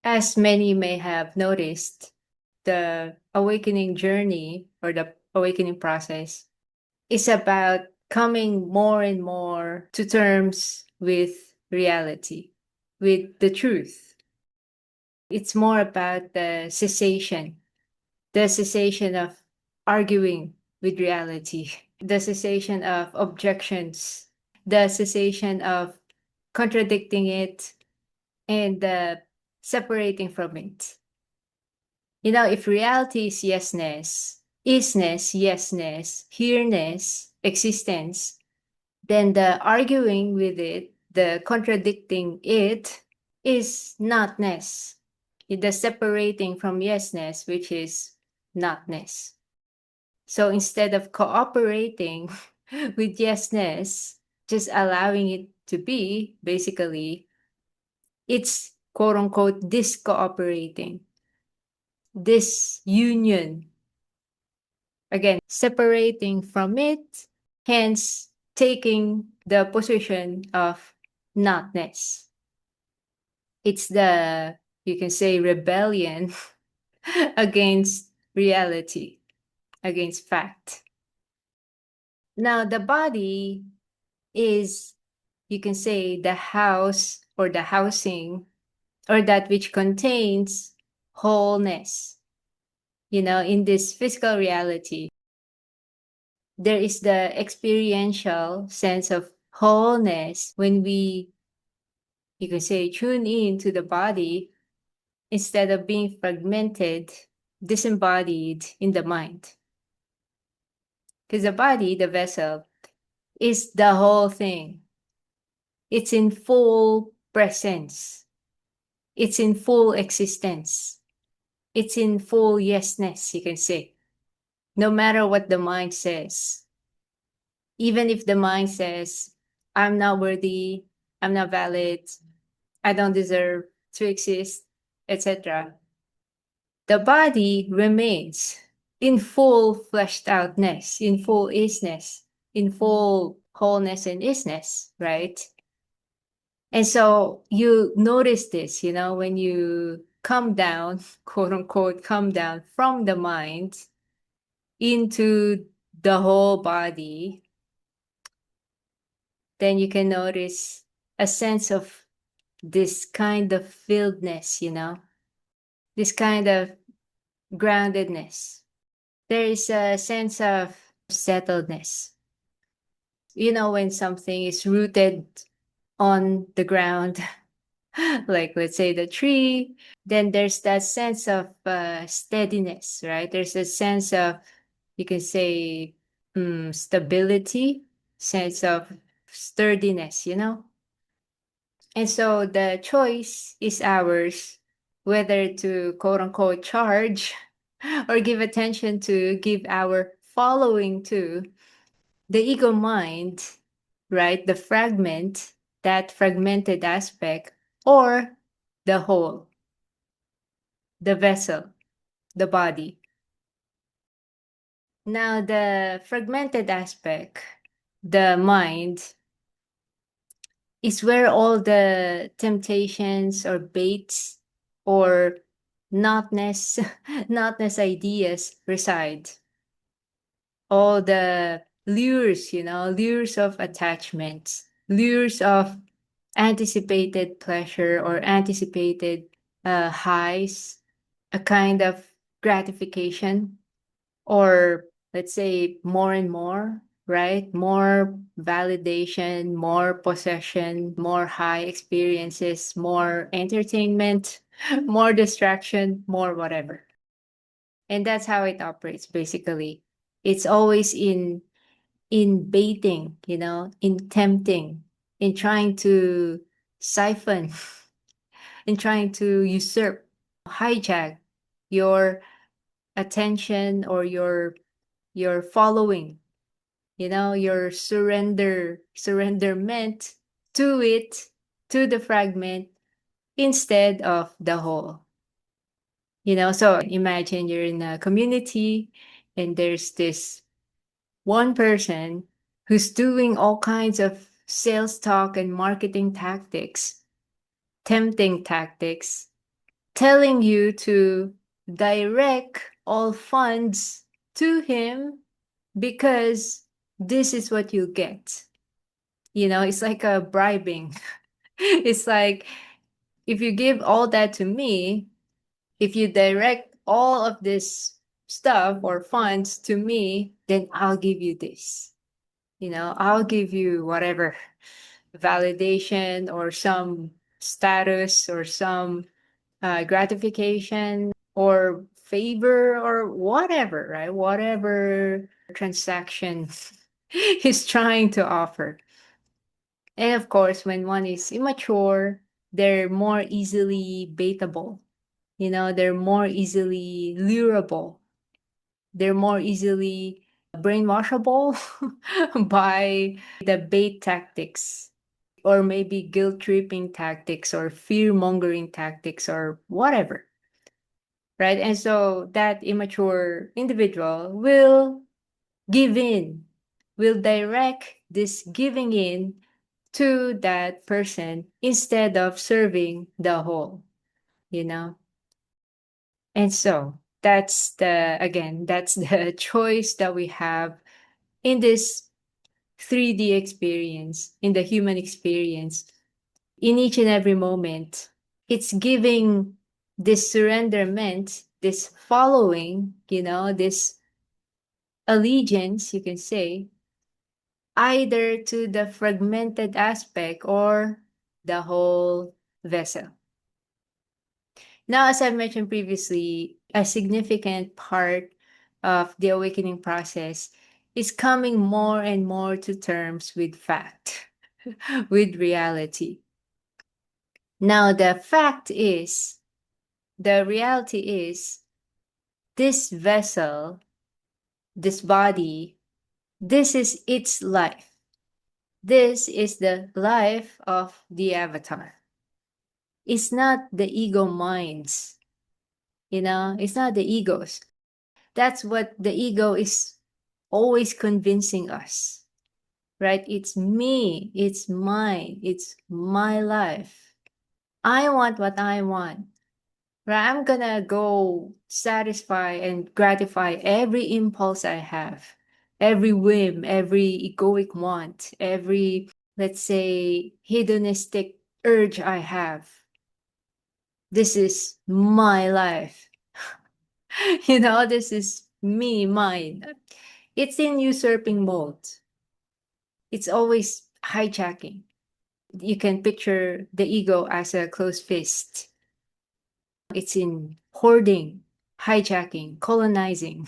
As many may have noticed, the awakening journey or the awakening process is about coming more and more to terms with reality, with the truth. It's more about the cessation of arguing with reality, the cessation of objections, the cessation of contradicting it, and separating from it. If reality is yesness, isness, yesness, here-ness, existence, then the arguing with it, the contradicting it, is notness. The separating from yesness, which is notness. So instead of cooperating with yesness, just allowing it to be, basically, it's quote unquote discooperating, disunion. Again, separating from it, hence taking the position of notness. It's you can say, rebellion against reality, against fact. Now, the body is, you can say, the house or the housing or that which contains wholeness. In this physical reality, there is the experiential sense of wholeness when we, you can say, tune in to the body instead of being fragmented, disembodied in the mind. Because the body, the vessel, is the whole thing. It's in full presence. It's in full existence. It's in full yesness, you can say. No matter what the mind says. Even if the mind says, I'm not worthy, I'm not valid, I don't deserve to exist, etc. The body remains in full fleshed outness, in full isness, in full wholeness and isness, right? And so you notice this, when you come down, quote unquote, come down from the mind into the whole body, then you can notice a sense of this kind of filledness, this kind of groundedness. There is a sense of settledness. When something is rooted on the ground, like let's say the tree, then there's that sense of steadiness, right? There's a sense of, you can say, stability, sense of sturdiness, And so the choice is ours, whether to quote unquote charge or give attention to, give our following to the ego mind, right? The fragment, that fragmented aspect, or the whole, the vessel, the body. Now, the fragmented aspect, the mind, is where all the temptations or baits or notness, notness ideas reside. All the lures, lures of attachments, lures of anticipated pleasure or anticipated highs, a kind of gratification, or let's say more and more, right? More validation, more possession, more high experiences, more entertainment, more distraction, more whatever. And that's how it operates basically. It's always in baiting, in tempting, in trying to siphon, in trying to usurp, hijack your attention or your following, your surrenderment to it, to the fragment instead of the whole. So imagine you're in a community and there's this one person who's doing all kinds of sales talk and marketing tactics, tempting tactics, telling you to direct all funds to him because this is what you get. It's like a bribing. It's like, if you give all that to me, if you direct all of this stuff or funds to me, then I'll give you this. I'll give you whatever validation or some status or some gratification or favor or whatever, right? Whatever transaction he's trying to offer. And of course, when one is immature, they're more easily baitable. They're more easily lureable. They're more easily brainwashable by the bait tactics, or maybe guilt tripping tactics or fear mongering tactics or whatever. Right. And so that immature individual will give in, will direct this giving in to that person instead of serving the whole, you know? And so that's the choice that we have in this 3D experience, in the human experience, in each and every moment. It's giving this surrenderment, this following, this allegiance, you can say, either to the fragmented aspect or the whole vessel. Now, as I mentioned previously, a significant part of the awakening process is coming more and more to terms with fact, with reality. Now, the reality is, this vessel, this body, this is its life. This is the life of the avatar. It's not the ego minds, it's not the egos. That's what the ego is always convincing us, right? It's me, it's mine, it's my life. I want what I want. Right? I'm gonna go satisfy and gratify every impulse I have, every whim, every egoic want, every, let's say, hedonistic urge I have. This is my life. This is me, mine. It's in usurping mode. It's always hijacking. You can picture the ego as a closed fist. It's in hoarding, hijacking, colonizing.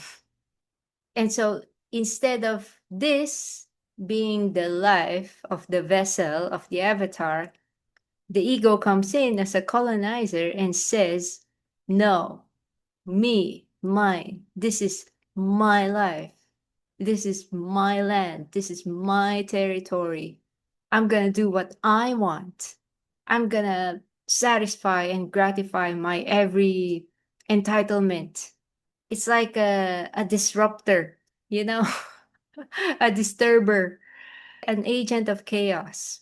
And so instead of this being the life of the vessel, of the avatar, the ego comes in as a colonizer and says, no, me, mine, this is my life. This is my land. This is my territory. I'm going to do what I want. I'm going to satisfy and gratify my every entitlement. It's like a disruptor, you know, a disturber, an agent of chaos.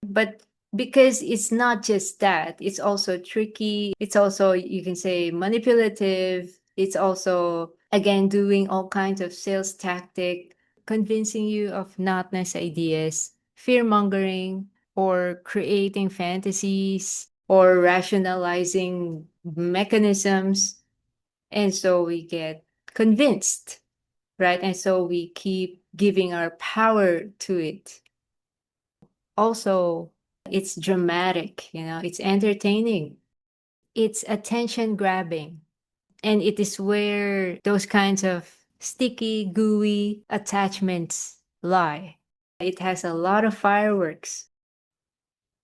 But because it's not just that, it's also tricky. It's also, you can say, manipulative. It's also, again, doing all kinds of sales tactic, convincing you of notness ideas, fear mongering, or creating fantasies, or rationalizing mechanisms. And so we get convinced, right? And so we keep giving our power to it. Also, it's dramatic, it's entertaining, it's attention grabbing. And it is where those kinds of sticky, gooey attachments lie. It has a lot of fireworks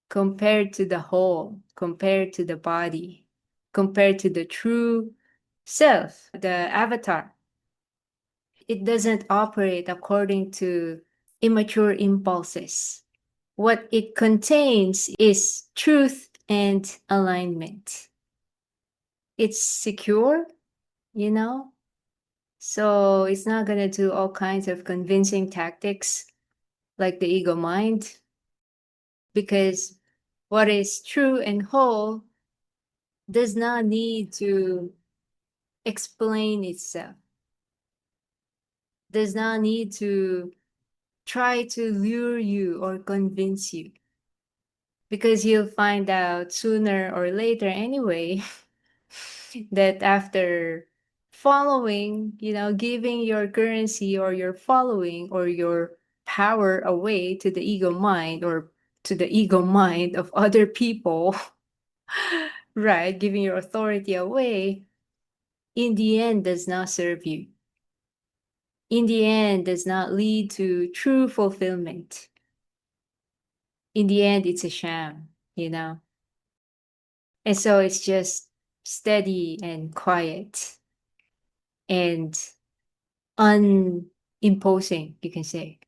compared to the whole, compared to the body, compared to the true self, the avatar. It doesn't operate according to immature impulses. What it contains is truth and alignment. It's secure, you know? So it's not going to do all kinds of convincing tactics like the ego mind, because what is true and whole does not need to explain itself, does not need to try to lure you or convince you, because you'll find out sooner or later anyway that after following, giving your currency or your following or your power away to the ego mind or to the ego mind of other people, right? Giving your authority away, in the end, does not serve you. In the end, does not lead to true fulfillment. In the end, it's a sham. And so it's just steady and quiet and unimposing, you can say.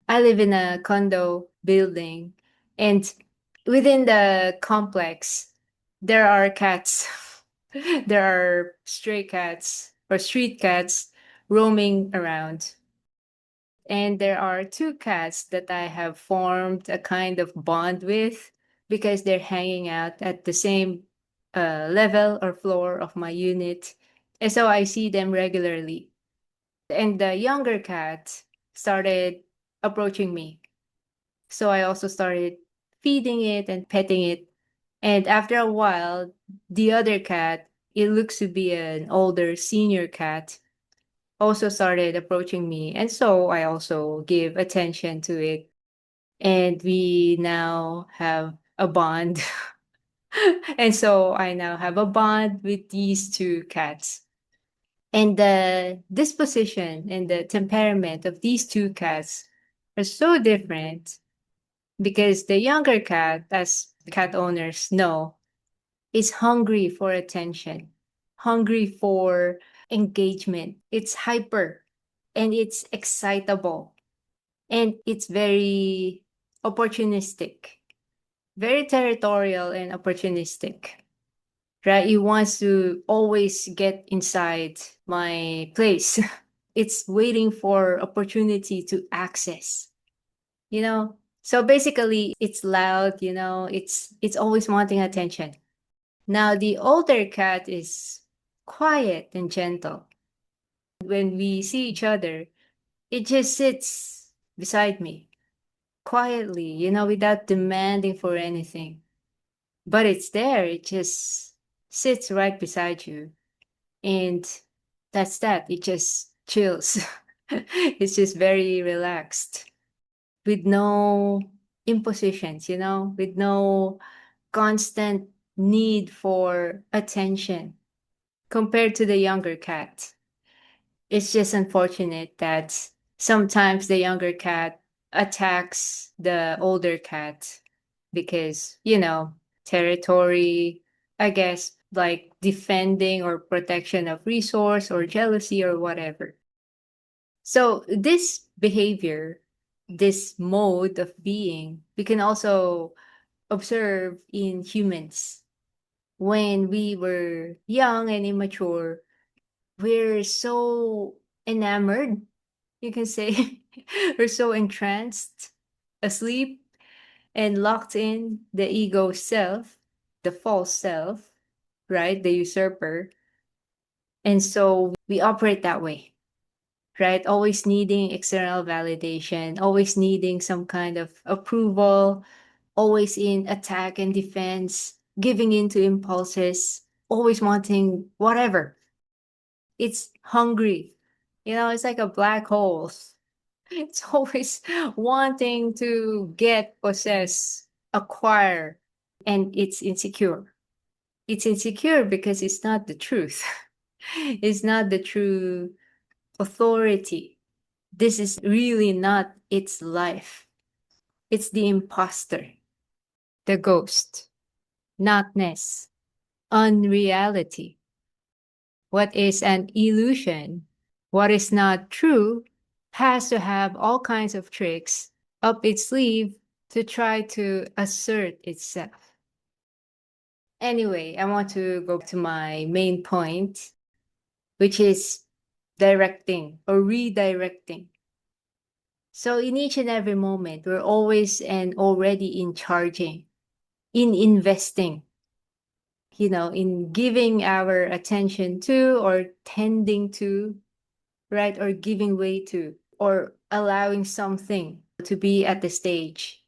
I live in a condo building, and within the complex, there are cats. There are stray cats or street cats roaming around. And there are two cats that I have formed a kind of bond with because they're hanging out at the same level or floor of my unit. And so I see them regularly. And the younger cat started approaching me. So I also started feeding it and petting it. And after a while, the other cat, it looks to be an older senior cat, also started approaching me. And so I also give attention to it. And we now have a bond. And so I now have a bond with these two cats. And the disposition and the temperament of these two cats are so different because the younger cat, as cat owners know, is hungry for attention, hungry for engagement. It's hyper and it's excitable and it's very opportunistic, very territorial and opportunistic. Right? It wants to always get inside my place. It's waiting for opportunity to access, you know? So basically it's loud, it's always wanting attention. Now the older cat is quiet and gentle. When we see each other, it just sits beside me quietly, without demanding for anything. But it's there, it just sits right beside you. And that's that. It just chills. It's just very relaxed with no impositions, with no constant need for attention compared to the younger cat. It's just unfortunate that sometimes the younger cat attacks the older cat because, territory, I guess, like defending or protection of resource or jealousy or whatever. So, this behavior, this mode of being, we can also observe in humans. When we were young and immature, we're so enamored, you can say. We're so entranced, asleep, and locked in the ego self, the false self, right? The usurper. And so we operate that way, right? Always needing external validation, always needing some kind of approval, always in attack and defense, giving in to impulses, always wanting whatever. It's hungry. It's like a black hole. It's always wanting to get, possess, acquire, and it's insecure. It's insecure because it's not the truth. It's not the true authority. This is really not its life. It's the imposter, the ghost, notness, unreality. What is an illusion, what is not true, has to have all kinds of tricks up its sleeve to try to assert itself. Anyway, I want to go to my main point, which is directing or redirecting. So, in each and every moment, we're always and already in charging, in investing. in giving our attention to, or tending to, right? Or giving way to, or allowing something to be at the stage,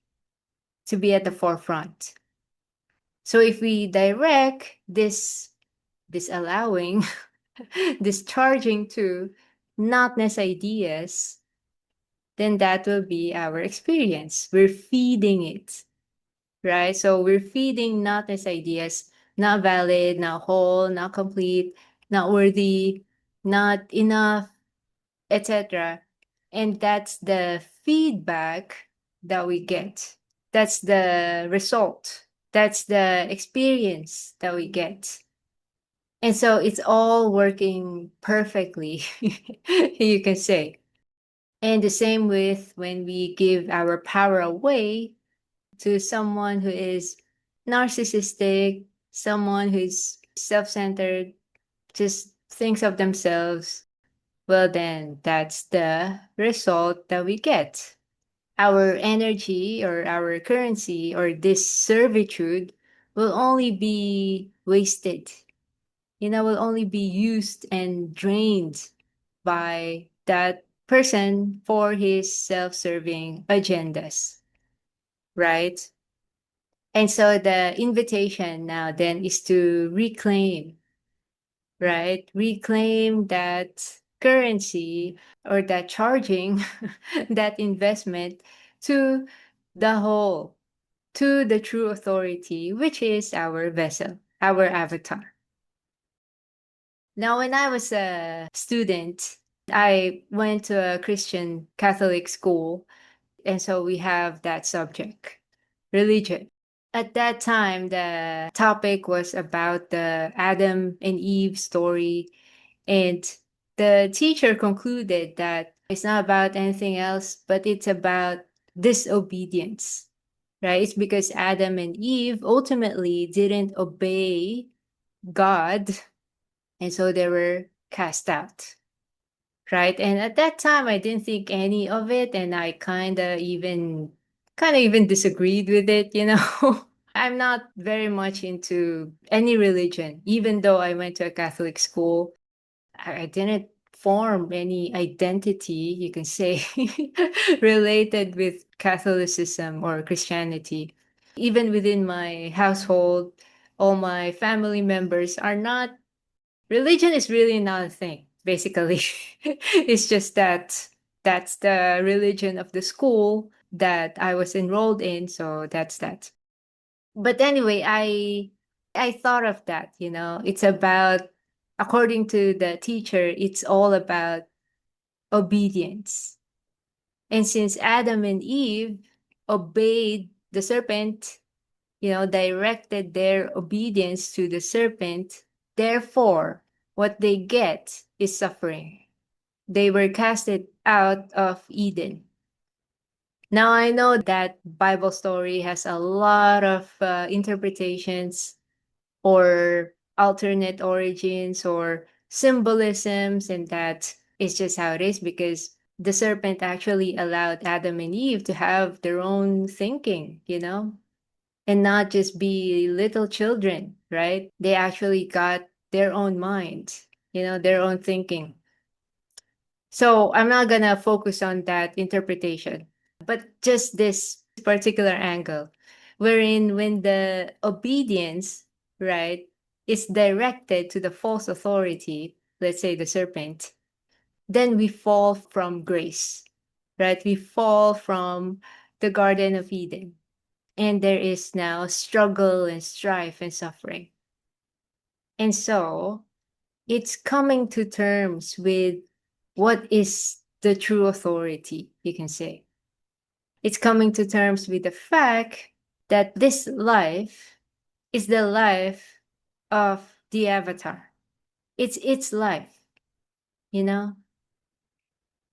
to be at the forefront. So if we direct this allowing, this charging to notness ideas, then that will be our experience. We're feeding it, right? So we're feeding notness ideas, not valid, not whole, not complete, not worthy, not enough, etc. And that's the feedback that we get. That's the result. That's the experience that we get. And so it's all working perfectly, you can say. And the same with when we give our power away to someone who is narcissistic, someone who's self centered, just thinks of themselves. Well, then that's the result that we get. Our energy or our currency or this servitude will only be wasted, will only be used and drained by that person for his self serving agendas, right? And so the invitation now then is to reclaim, right? Reclaim that currency or that charging, that investment to the whole, to the true authority, which is our vessel, our avatar. Now, when I was a student, I went to a Christian Catholic school. And so we have that subject, religion. At that time, the topic was about the Adam and Eve story. And the teacher concluded that it's not about anything else, but it's about disobedience, right? It's because Adam and Eve ultimately didn't obey God. And so they were cast out, right? And at that time, I didn't think any of it. And I kind of even disagreed with it. I'm not very much into any religion, even though I went to a Catholic school. I didn't form any identity, you can say, related with Catholicism or Christianity. Even within my household, all my family members are not, religion is really not a thing, basically. It's just that that's the religion of the school that I was enrolled in, so that's that. But anyway, I thought of that. It's about, according to the teacher, it's all about obedience. And since Adam and Eve obeyed the serpent, directed their obedience to the serpent, therefore, what they get is suffering. They were casted out of Eden. Now, I know that Bible story has a lot of interpretations or alternate origins or symbolisms, and that is just how it is because the serpent actually allowed Adam and Eve to have their own thinking, and not just be little children, right? They actually got their own mind, their own thinking. So I'm not gonna focus on that interpretation, but just this particular angle, wherein when the obedience, right, is directed to the false authority, let's say the serpent, then we fall from grace, right? We fall from the Garden of Eden. And there is now struggle and strife and suffering. And so it's coming to terms with what is the true authority, you can say. It's coming to terms with the fact that this life is the life of the avatar. It's its life, you know?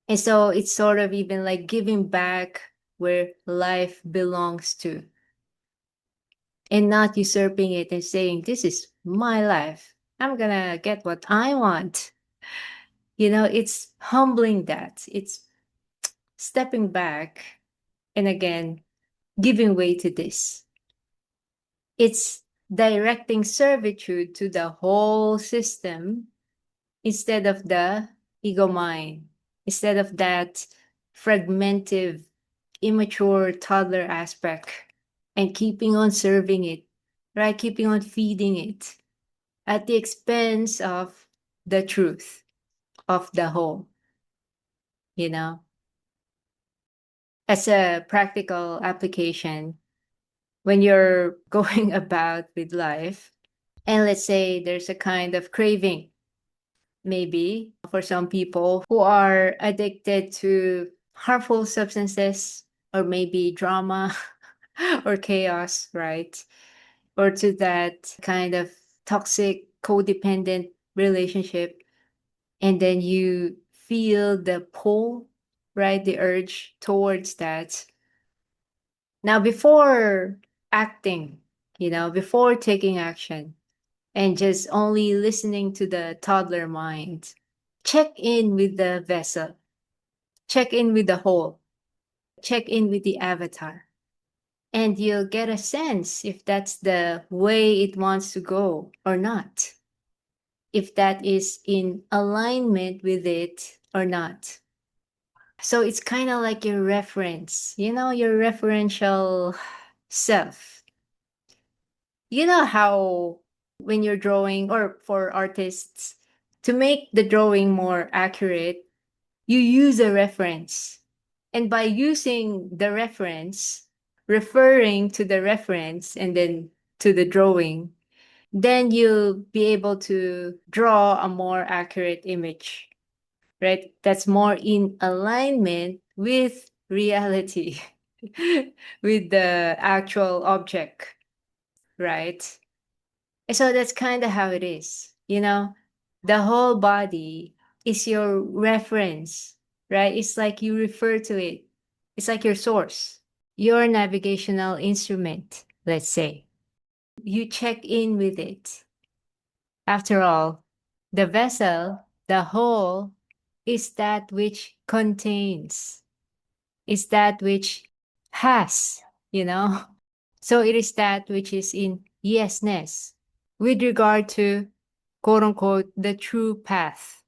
And so it's sort of even like giving back where life belongs to and not usurping it and saying, this is my life. I'm gonna get what I want. It's humbling that. It's stepping back and again, giving way to this. It's directing servitude to the whole system instead of the ego mind, instead of that fragmentive, immature toddler aspect, and keeping on serving it, right? Keeping on feeding it at the expense of the truth of the whole, you know? As a practical application, when you're going about with life, and let's say there's a kind of craving, maybe for some people who are addicted to harmful substances, or maybe drama or chaos, right? Or to that kind of toxic, codependent relationship. And then you feel the pull, right? The urge towards that. Now, before acting, before taking action and just only listening to the toddler mind, check in with the vessel, check in with the whole, check in with the avatar. And you'll get a sense if that's the way it wants to go or not, if that is in alignment with it or not. So it's kind of like your reference, your referential self. You know how when you're drawing, or for artists, to make the drawing more accurate, you use a reference. And by using the reference, referring to the reference and then to the drawing, then you'll be able to draw a more accurate image, right? That's more in alignment with reality, with the actual object, right? And so that's kind of how it is. The whole body is your reference, right? It's like you refer to it. It's like your source, your navigational instrument, let's say. You check in with it. After all, the vessel, the whole, is that which contains, is that which has, you know? So it is that which is in yesness with regard to quote unquote the true path,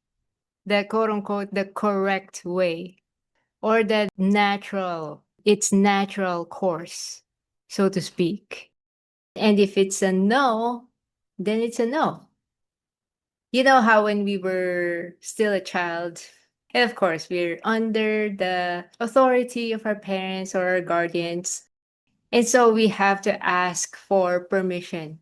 the quote unquote the correct way, or the natural, its natural course, so to speak. And if it's a no, then it's a no. You know how when we were still a child, and of course, we're under the authority of our parents or our guardians. And so we have to ask for permission.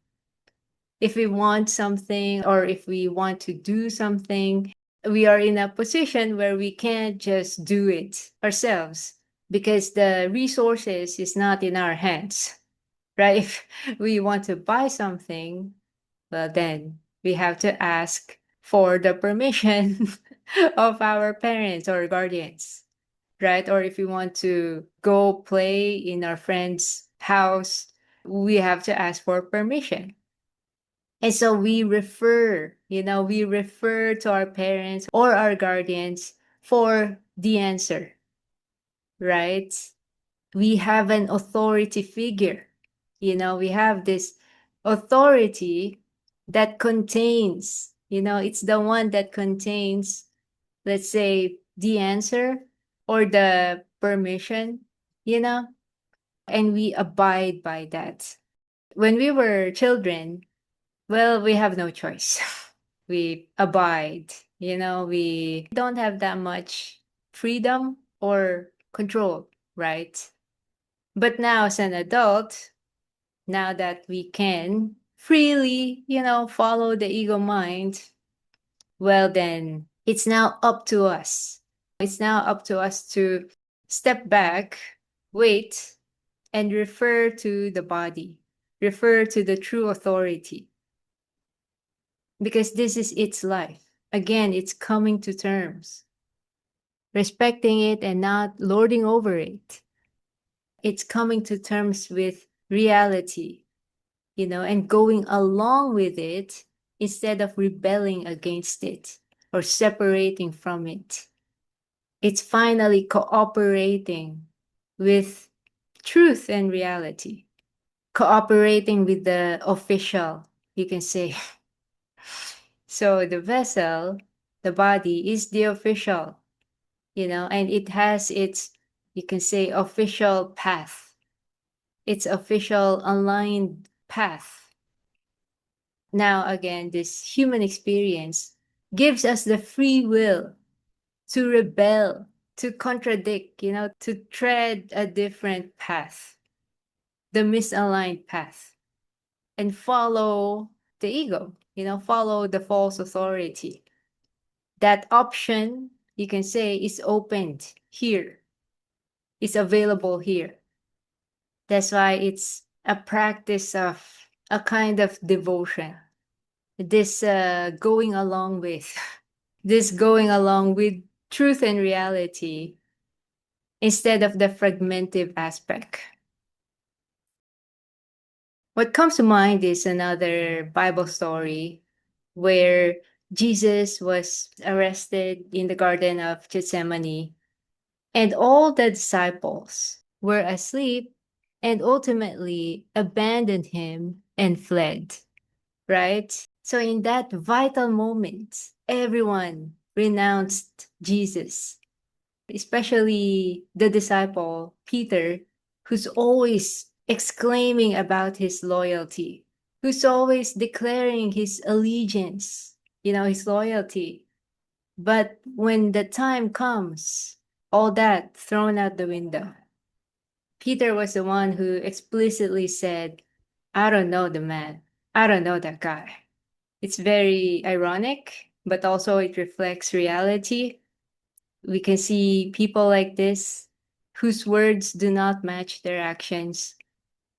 If we want something or if we want to do something, we are in a position where we can't just do it ourselves because the resources is not in our hands, right? If we want to buy something, well, then we have to ask for the permission of our parents or guardians, right? Or if we want to go play in our friend's house, we have to ask for permission. And so we refer to our parents or our guardians for the answer, right? We have an authority figure. We have this authority that contains, it's the one that contains, let's say, the answer or the permission, you know, and we abide by that. When we were children, well, we have no choice. We abide, we don't have that much freedom or control, right? But now, as an adult, now that we can freely, follow the ego mind, well, then it's now up to us. It's now up to us to step back, wait, and refer to the body, refer to the true authority. Because this is its life. Again, it's coming to terms, respecting it and not lording over it. It's coming to terms with reality, and going along with it instead of rebelling against it or separating from it. It's finally cooperating with truth and reality. cooperating with the official, you can say. So the vessel, the body, is the official, and it has its, you can say, official path, its official aligned path. Now, again, this human experience gives us the free will to rebel, to contradict, to tread a different path, the misaligned path, and follow the ego, follow the false authority. That option, you can say, is opened here, is available here. That's why it's a practice of a kind of devotion. This going along with, this going along with truth and reality instead of the fragmentive aspect. What comes to mind is another Bible story where Jesus was arrested in the Garden of Gethsemane, and all the disciples were asleep and ultimately abandoned him and fled, right? So, in that vital moment, everyone renounced Jesus, especially the disciple Peter, who's always exclaiming about his loyalty, who's always declaring his allegiance, his loyalty. But when the time comes, all that thrown out the window. Peter was the one who explicitly said, I don't know the man. I don't know that guy. It's very ironic, but also it reflects reality. We can see people like this whose words do not match their actions,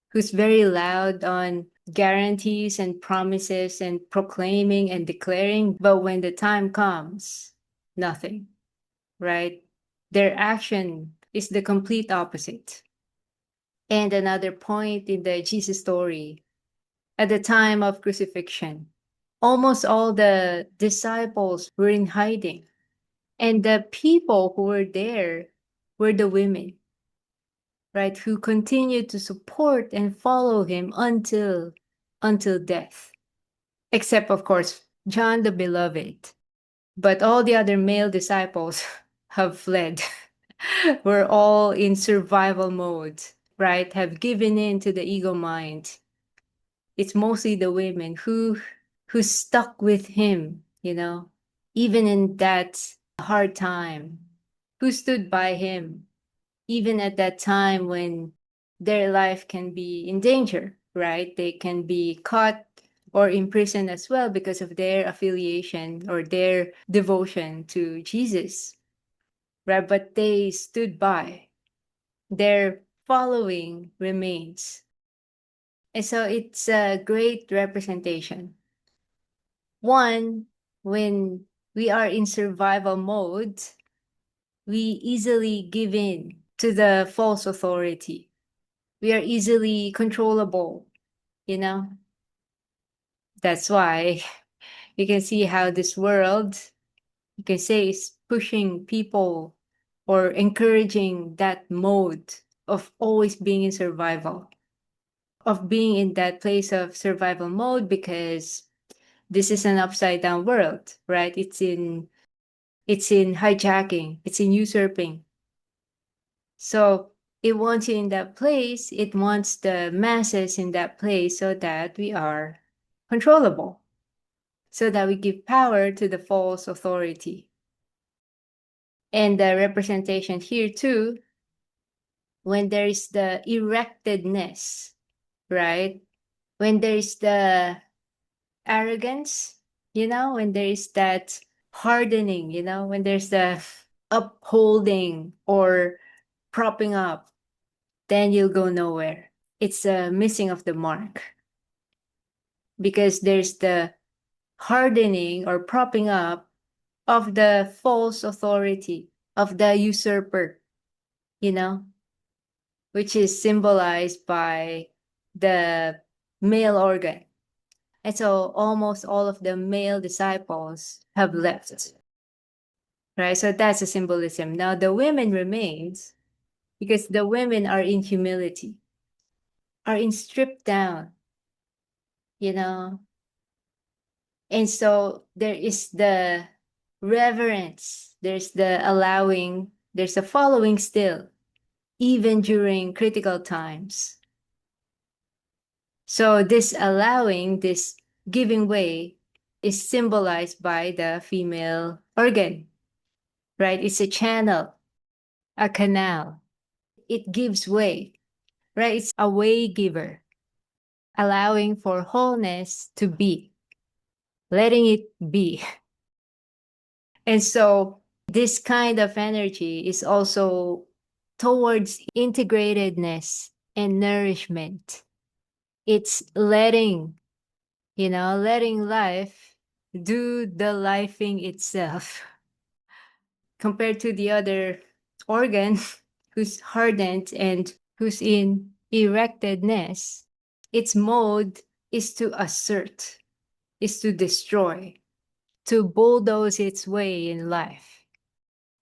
who's very loud on guarantees and promises and proclaiming and declaring, but when the time comes, nothing, right? Their action is the complete opposite. And another point in the Jesus story, at the time of crucifixion, almost all the disciples were in hiding. And the people who were there were the women, right, who continued to support and follow him until death. Except, of course, John the Beloved. But all the other male disciples have fled. We're all in survival mode, right? Have given in to the ego mind. It's mostly the women who stuck with him, even in that hard time, who stood by him, even at that time when their life can be in danger, right? They can be caught or imprisoned as well because of their affiliation or their devotion to Jesus, right? But they stood by. Their following remains. And so it's a great representation. One, when we are in survival mode, we easily give in to the false authority. We are easily controllable, you know? That's why you can see how this world, you can say, is pushing people or encouraging that mode of always being in survival, of being in that place of survival mode, because this is an upside down world, right? It's in hijacking, it's in usurping. So it wants you in that place, it wants the masses in that place so that we are controllable, so that we give power to the false authority. And the representation here too, when there is the erectedness, right? When there is the arrogance, when there is that hardening, when there's the upholding or propping up, then you'll go nowhere. It's a missing of the mark because there's the hardening or propping up of the false authority, of the usurper, you know, which is symbolized by the male organ. And so almost all of the male disciples have left, right? So that's a symbolism. Now the women remains because the women are in humility. are in stripped down, you know. And so there is the reverence, there's the allowing, there's a following still, even during critical times. So this allowing, this giving way is symbolized by the female organ, right? It's a channel, a canal. It gives way, right? It's a way giver, allowing for wholeness to be, letting it be. And so this kind of energy is also towards integratedness and nourishment. It's letting, letting life do the lifing itself compared to the other organ who's hardened and who's in erectedness. Its mode is to assert, is to destroy, to bulldoze its way in life,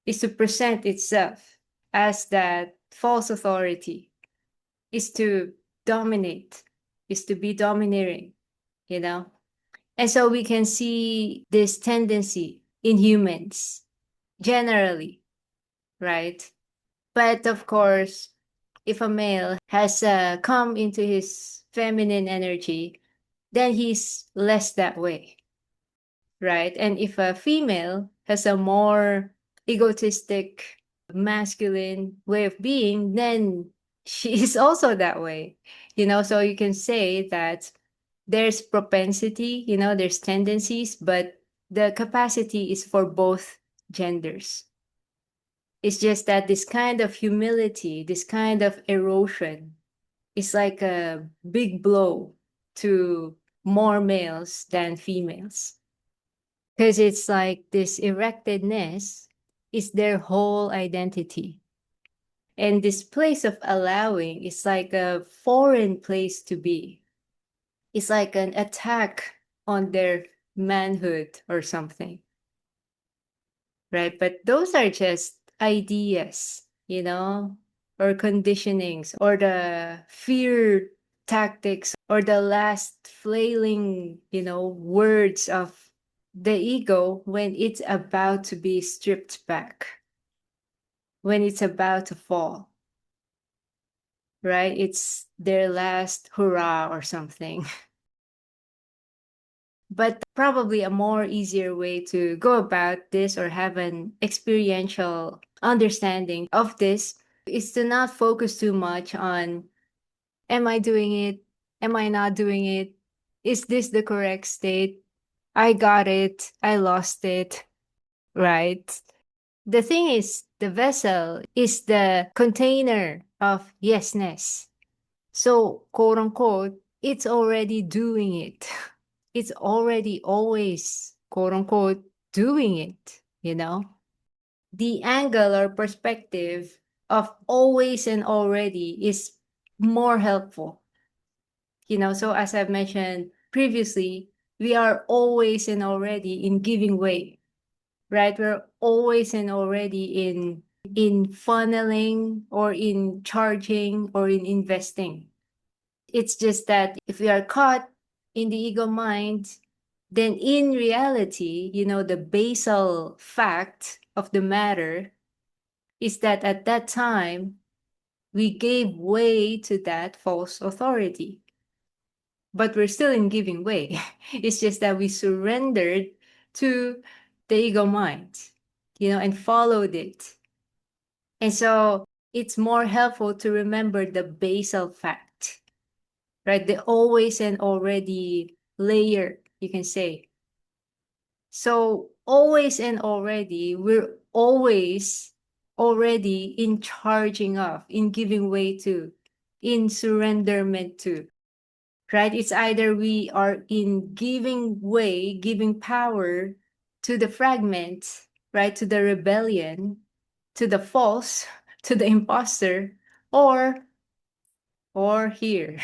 is to present itself as that false authority, is to dominate, is to be domineering, you know? And so we can see this tendency in humans generally, right? But of course, if a male has come into his feminine energy, then he's less that way, right? And if a female has a more egotistic, masculine way of being, then she is also that way, So you can say that there's propensity, there's tendencies, but the capacity is for both genders. It's just that this kind of humility, this kind of erosion is like a big blow to more males than females. Because it's like this erectedness is their whole identity. And this place of allowing is like a foreign place to be. It's like an attack on their manhood or something, right? But those are just ideas, or conditionings, or the fear tactics, or the last flailing, words of the ego when it's about to be stripped back, when it's about to fall, right? It's their last hurrah or something. But probably a more easier way to go about this or have an experiential understanding of this is to not focus too much on, am I doing it? Am I not doing it? Is this the correct state? I got it. I lost it. Right? The thing is, the vessel is the container of yesness. So, quote unquote, it's already doing it. It's already always, quote unquote, doing it. The angle or perspective of always and already is more helpful. So as I've mentioned previously, we are always and already in giving way, right? We're always and already in funneling or in charging or in investing. It's just that if we are caught in the ego mind, then in reality, the basal fact of the matter is that at that time, we gave way to that false authority. But we're still in giving way. It's just that we surrendered to the ego mind, and followed it. And so it's more helpful to remember the basal fact, right? The always and already layer, you can say. So always and already, we're always already in charging of, in giving way to, in surrenderment to, right? It's either we are in giving way, giving power to the fragment, right? To the rebellion, to the false, to the imposter, or here,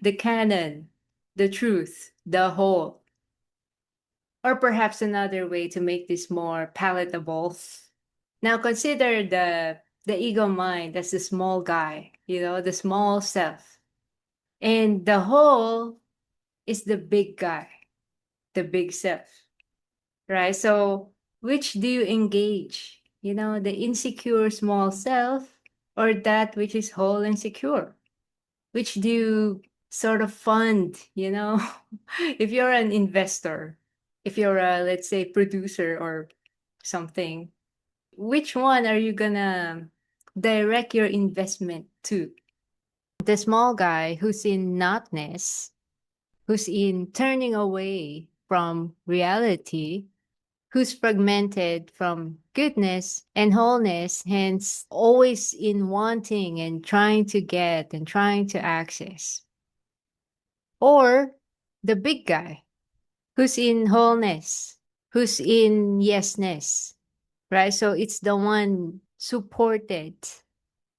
the canon, the truth, the whole. Or perhaps another way to make this more palatable. Now consider the ego mind as the small guy, the small self. And the whole is the big guy, the big self, right? So, which do you engage? The insecure small self or that which is whole and secure? Which do you sort of fund, if you're an investor, if you're a, let's say, producer or something, which one are you gonna direct your investment to? The small guy who's in notness, who's in turning away from reality, who's fragmented from goodness and wholeness, hence always in wanting and trying to get and trying to access. Or the big guy who's in wholeness, who's in yesness, right? So it's the one supported,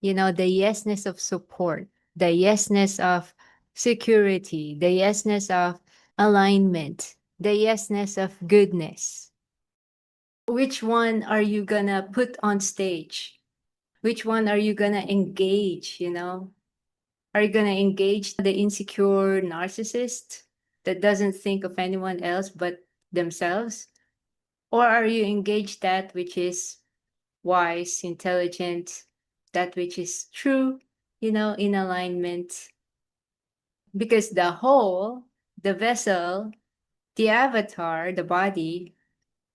the yesness of support, the yesness of security, the yesness of alignment, the yesness of goodness. Which one are you gonna put on stage? Which one are you gonna engage, Are you gonna engage the insecure narcissist that doesn't think of anyone else but themselves? Or are you engaged that which is wise, intelligent, that which is true, in alignment? Because the whole, the vessel, the avatar, the body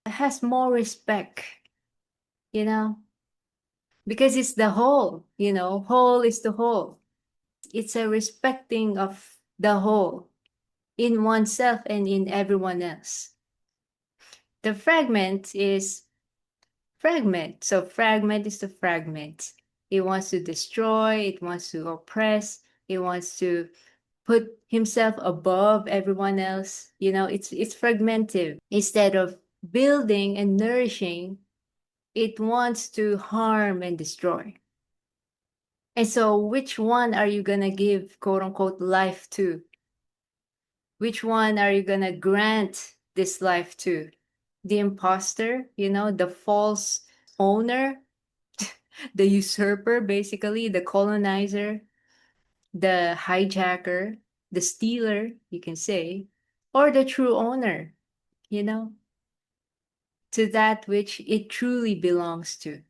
has more respect, you know, because it's the whole, whole is the whole. It's a respecting of the whole in oneself and in everyone else. The fragment is fragment. So fragment is the fragment. It wants to destroy, it wants to oppress, it wants to put himself above everyone else. It's fragmentive. Instead of building and nourishing, it wants to harm and destroy. And so which one are you gonna give quote unquote life to? Which one are you gonna grant this life to? The imposter, the false owner, the usurper, basically, the colonizer, the hijacker, the stealer, you can say, or the true owner, you know, to that which it truly belongs to.